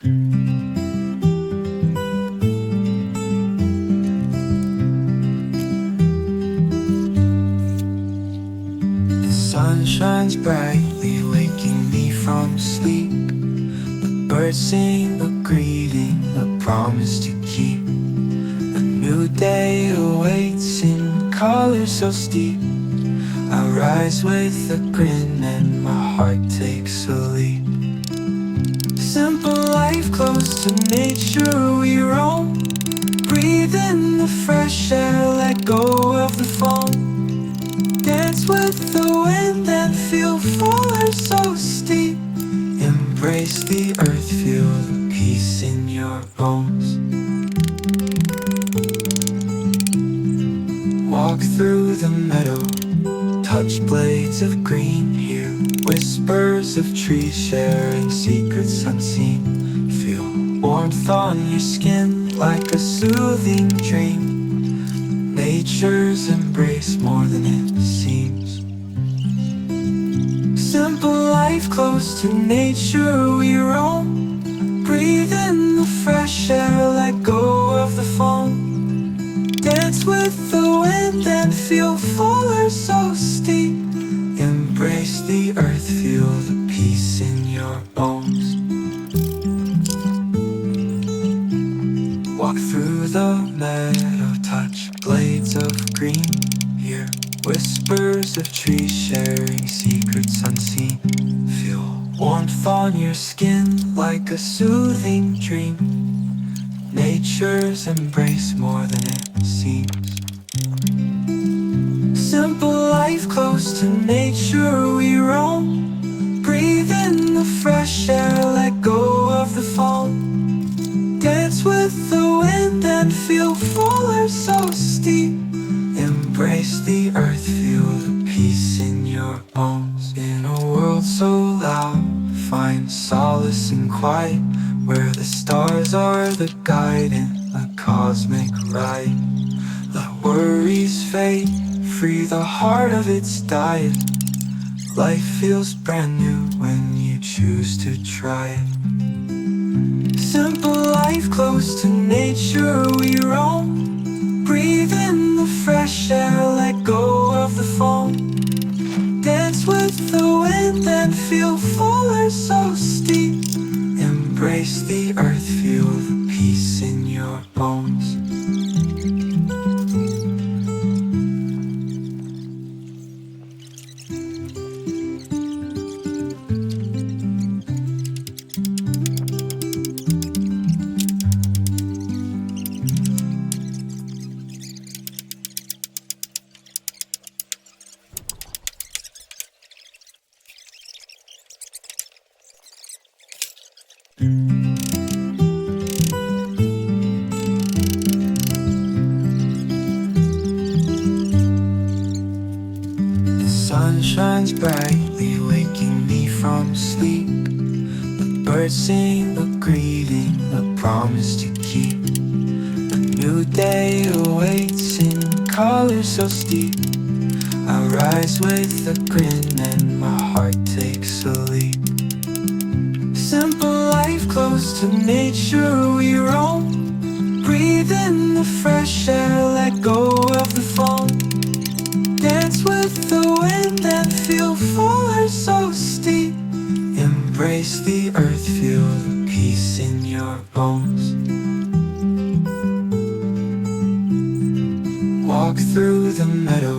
The sun shines brightly, waking me from sleep. The birds sing a greeting, a promise to keep. A new day awaits in colors so steep. I rise with a grin and my heart takes a leap. Simple life close to nature we roam. Breathe in the fresh air, let go of the foam. Dance with the wind and feel fuller so steep. Embrace the earth, feel the peace in your bones. Walk through the meadow, touch blades of green. Hear whispers of trees sharing secrets unseen. Feel warmth on your skin like a soothing dream. Nature's embrace more than it seems. Simple life close to nature we roam. Breathe in the fresh air, let go of the foam. Dance with the wind and feel fuller so steep. Embrace the earth, feel the peace in your bones. Walk through the meadow, touch blades of green. Hear whispers of trees sharing secrets unseen. Feel warmth on your skin like a soothing dream. Nature's embrace more than it seems. Simple life close to nature we roam. Breathe in the fresh air, let go of the foam. Dance with the wind and feel fuller so steep. Embrace the earth, feel the peace in your bones. In a world so loud, find solace in quiet, where the stars are the guide in a cosmic ride. Let worries fade, free the heart of its diet. Life feels brand new when you choose to try it. Simple life close to nature we roam. Breathe in the fresh air, let go of the foam. Dance with the wind and feel fuller so steep. Embrace the earth, feel the peace in your bones. The sun shines brightly, waking me from sleep. The birds sing a greeting, a promise to keep. A new day awaits in colors so steep. I rise with a grin and my heart takes a leap. Simple life close to nature we roam. Breathe in the fresh air, let go of the foam. Dance with the wind and feel fuller so steep. Embrace the earth, feel the peace in your bones. Walk through the meadow,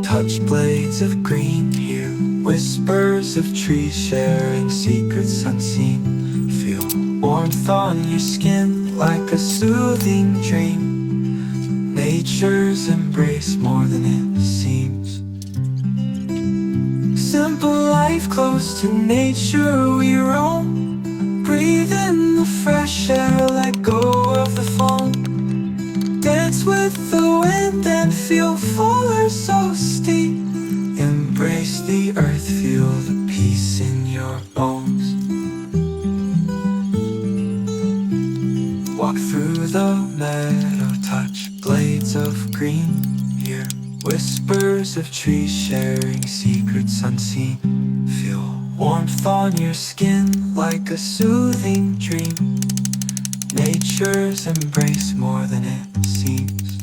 touch blades of green. Hear whispers of trees sharing secrets unseen. Feel warmth on your skin like a soothing dream. Nature's embrace more than it seems. Simple life close to nature we roam. Breathe in the fresh air, let go of the foam. Dance with the wind and feel fuller so steep. Embrace the earth, feel the peace in your bones. Walk through the meadow, touch blades of green. Hear whispers of trees sharing secrets unseen. Feel warmth on your skin like a soothing dream. Nature's embrace more than it seems.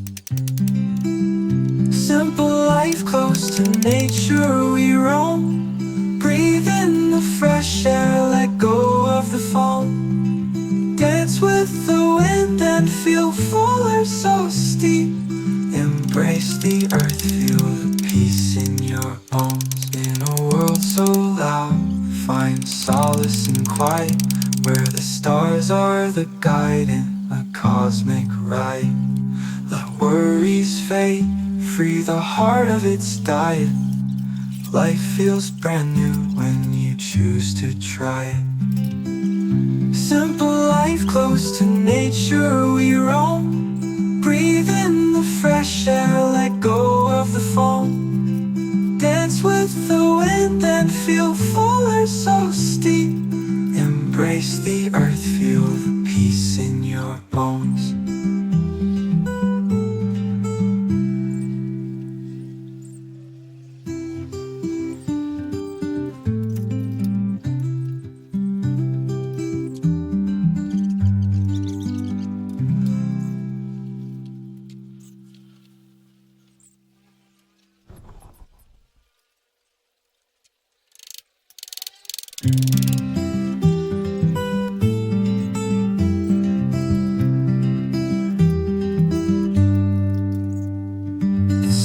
Simple life close to nature we roam. Breathe in the fresh air, let go of the foam. Dance with the wind and feel fuller so steep. Embrace the earth, feel the peace in your bones. In a world so loud, find solace in quiet, where the stars are the guide in a cosmic ride. Let worries fade, free the heart of its diet. Life feels brand new when you choose to try it. Simple life close to nature we roam. Breathe in the fresh air, let go of the foam. Dance with the wind and feel fuller so steep. Embrace the earth, feel the peace in your bones.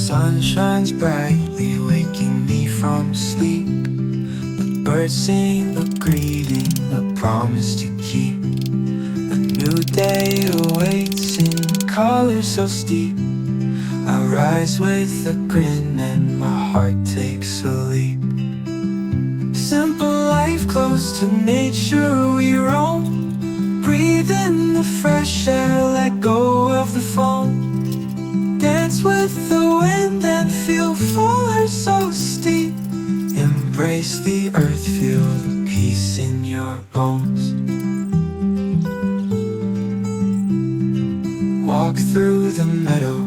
Sun shines brightly, waking me from sleep. The birds sing a greeting, a promise to keep. A new day awaits in colors so steep. I rise with a grin and my heart takes a leap. Simple life close to nature we roam. Breathe in the fresh air, let go of the foam. Dance with the wind and feel fuller so steep. Embrace the earth, feel the peace in your bones. Walk through the meadow,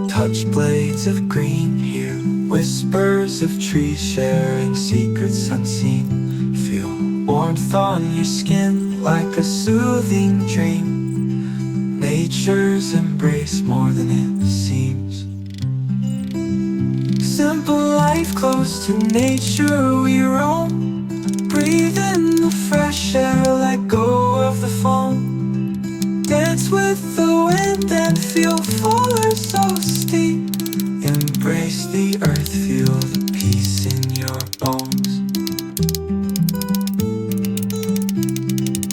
touch blades of green. Hear whispers of trees sharing secrets unseen. Feel warmth on your skin like a soothing dream. Nature's embrace more than it seems. Simple life close to nature we roam. Breathe in the fresh air, let go of the foam. Dance with the wind and feel fuller so steep. Embrace the earth, feel the peace in your bones.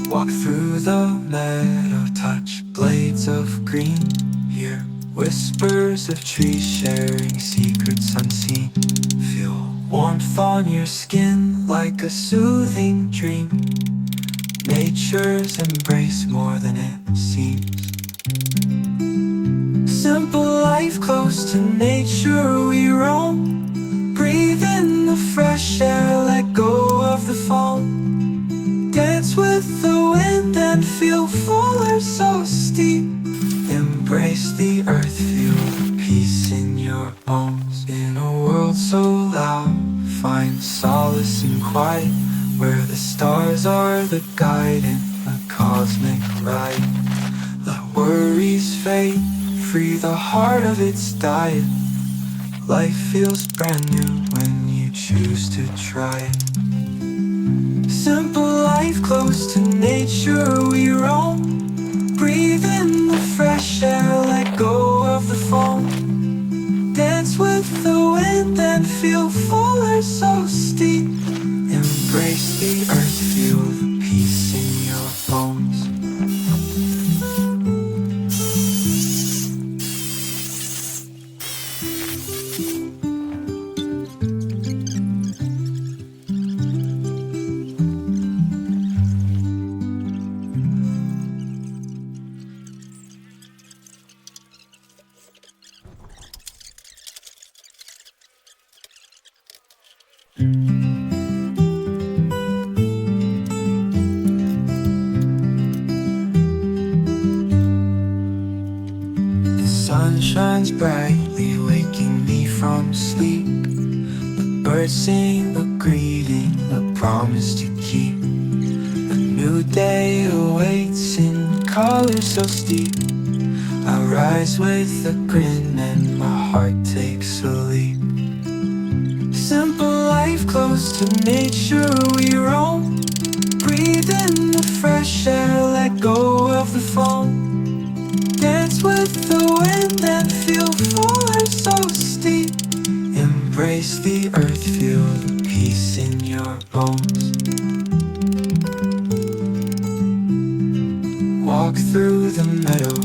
Walk through the meadow, touch blades of green. Hear whispers of trees sharing secrets unseen. Feel warmth on your skin like a soothing dream. Nature's embrace more than it seems. Simple life close to nature we roam. Breathe in the fresh air, let go of the foam. Dance with the wind and feel fuller so steep. Embrace the earth, feel the peace in your bones. In a world so loud, find solace in quiet, where the stars are the guide in a cosmic ride. Let worries fade, free the heart of its diet. Life feels brand new when you choose to try it. Simple life close to nature we roam. Breathe in the fresh air, let go of the foam. Dance with the wind and feel fuller so steep. Embrace the earth, feel the peace in your bones. Sun shines brightly, waking me from sleep. The birds sing a greeting, a promise to keep. A new day awaits in colors so steep. I rise with a grin and my heart takes a leap. Simple life close to nature we roam. Breathe in the fresh air, let go of the foam. Dance with the wind and feel fuller so steep. Embrace the earth, feel the peace in your bones. Walk through the meadow,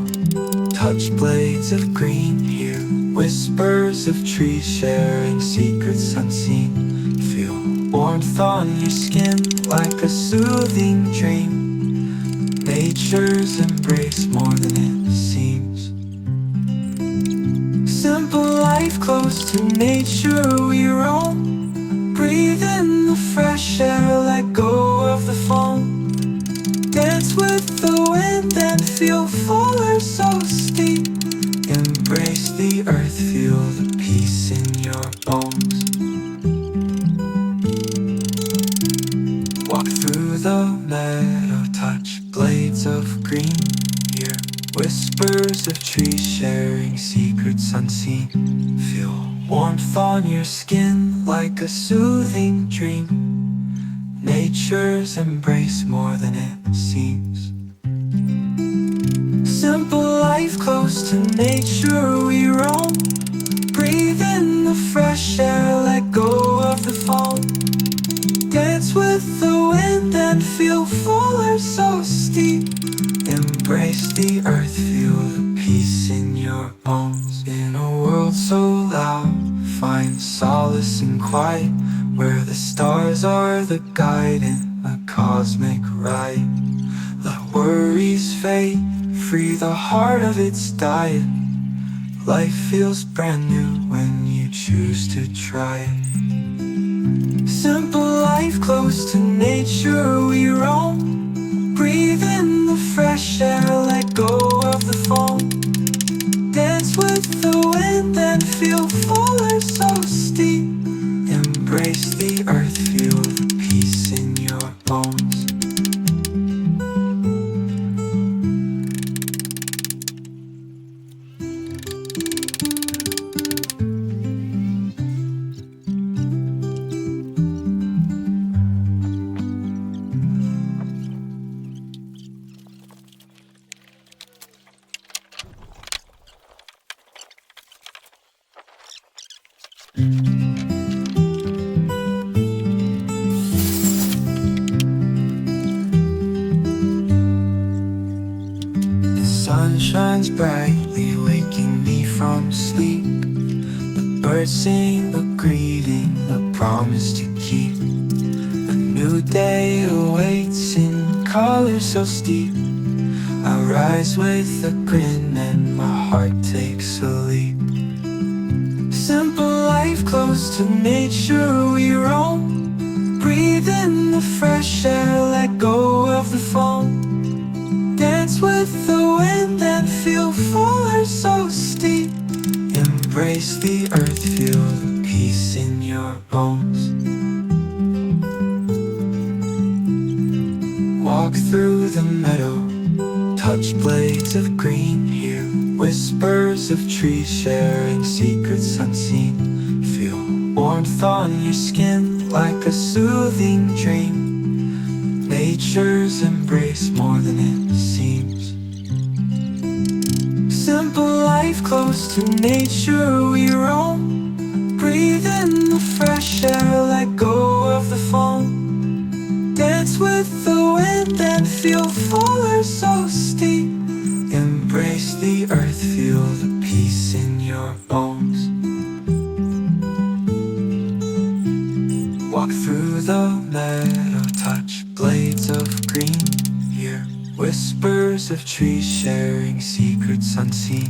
touch blades of green. Hear whispers of trees sharing secrets unseen. Feel warmth on your skin like a soothing dream. Nature's embrace more than it seems. Simple life close to nature we roam. Breathe in the fresh air, let go of the foam. Dance with the wind and feel fuller so steep. Embrace the earth, feel the peace in your bones. Walk through the meadow, touch blades of green. Hear whispers of trees sharing secrets unseen. Feel warmth on your skin like a soothing dream. Nature's embrace more than it seems. Simple life close to nature we roam. Breathe in the fresh air, let go of the foam. Dance with the wind and feel fuller so steep. Embrace the earth, feel the peace in your bones. In a world so loud, find solace in quiet, where the stars are the guide in a cosmic ride. Let worries fade, free the heart of its diet. Life feels brand new when you choose to try it. Simple life close to nature we roam. Breathe in the fresh air, let go of the foam. Dance with the wind and feel fuller so steep. Embrace the earth, feel the peace in your bones. The sun shines brightly, waking me from sleep. The birds sing a greeting, a promise to keep. A new day awaits in colors so steep. I rise with a grin and my heart takes a leap. Simple life close to nature we roam. Breathe in the fresh air, let go of the foam. Dance with the wind and feel fuller so steep. Embrace the earth, feel the peace in your bones. Walk through the meadow, touch blades of green. Hear whispers of trees sharing secrets unseen. Feel warmth on your skin like a soothing dream. Nature's embrace more than it seems. Simple life close to nature we roam. Breathe in the fresh air, let go of the foam. Dance with the wind and feel fuller so steep. Embrace the earth, feel the peace in your bones. Walk through the meadow, touch blades of green. Hear whispers of trees sharing secrets unseen.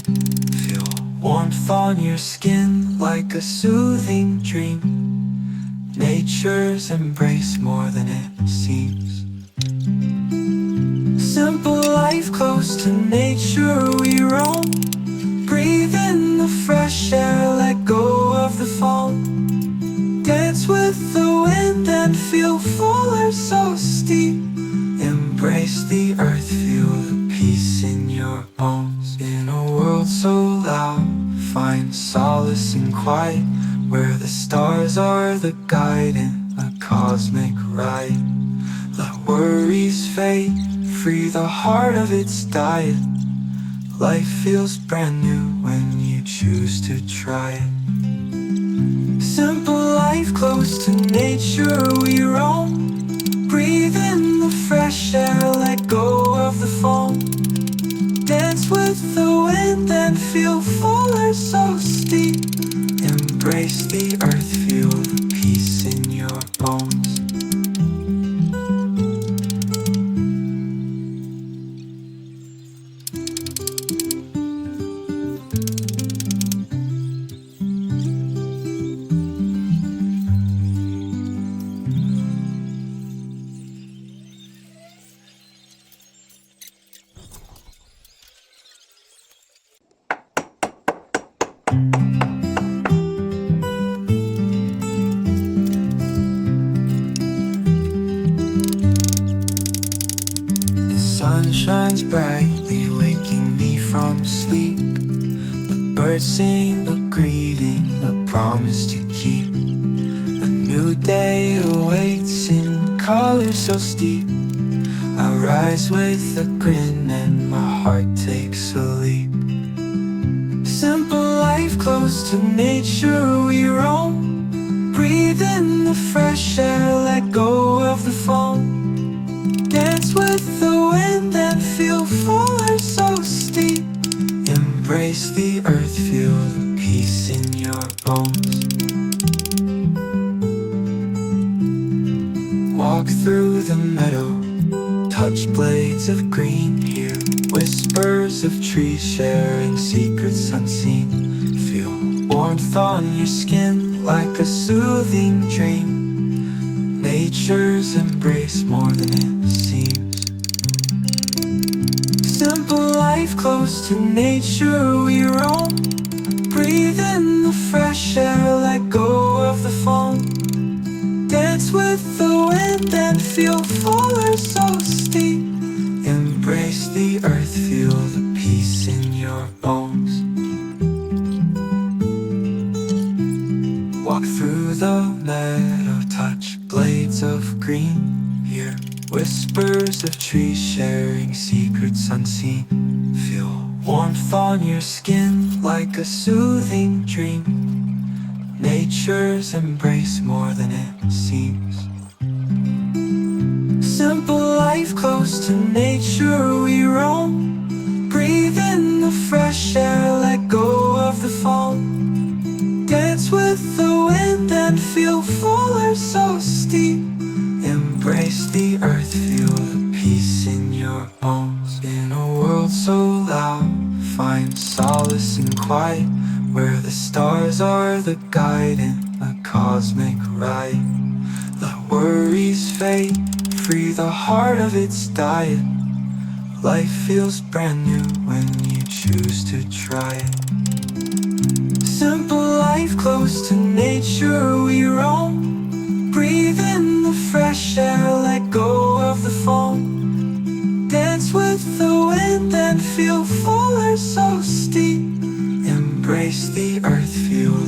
Feel warmth on your skin like a soothing dream. Nature's embrace more than it seems. Simple life close to nature we roam. Breathe in the fresh air, let go of the foam. Dance with the wind and feel full so loud, find solace in quiet, where the stars are the guide in a cosmic ride. Let worries fade, free the heart of its diet. Life feels brand new when you choose to try it. Simple life close to nature we roam. Breathe in the fresh air, let go of the foam. Dance with the wind and feel fuller, so steep. Embrace the earth, feel the peace in your bones. Sun shines brightly, waking me from sleep. The birds sing a greeting, a promise to keep. A new day awaits in colors so steep. I rise with a grin and my heart takes a leap. Simple life close to nature we roam. Breathe in the fresh air, let go of the foam. Dance with the wind and feel fuller, so steep. Embrace the earth, feel the peace in your bones. Walk through the meadow, touch blades of green. Hear whispers of trees sharing secrets unseen. Feel warmth on your skin like a soothing dream. Nature's embrace more than it seems. Simple life close to nature we roam. Breathe in the fresh air, let go of the foam. Dance with the wind and feel fuller, so steep. Embrace the earth, feel the peace in your bones. Walk through the meadow, touch blades of green. Hear whispers of trees sharing secrets unseen. Feel warmth on your skin like a soothing dream. Nature's embrace more than it seems. Simple life close to nature we roam. Breathe in the fresh air, let go of the foam. Dance with the wind and feel fuller, so steep. Embrace the earth, feel the peace in your bones. In a world so loud, find solace in quiet, where the stars are the guide in a cosmic ride. Let worries fade, free the heart of its diet. Life feels brand new when you choose to try it. Simple life close to nature we roam. Breathe in the fresh air, let go of the foam. Dance with the wind and feel fuller, so steep. Embrace the earth, feel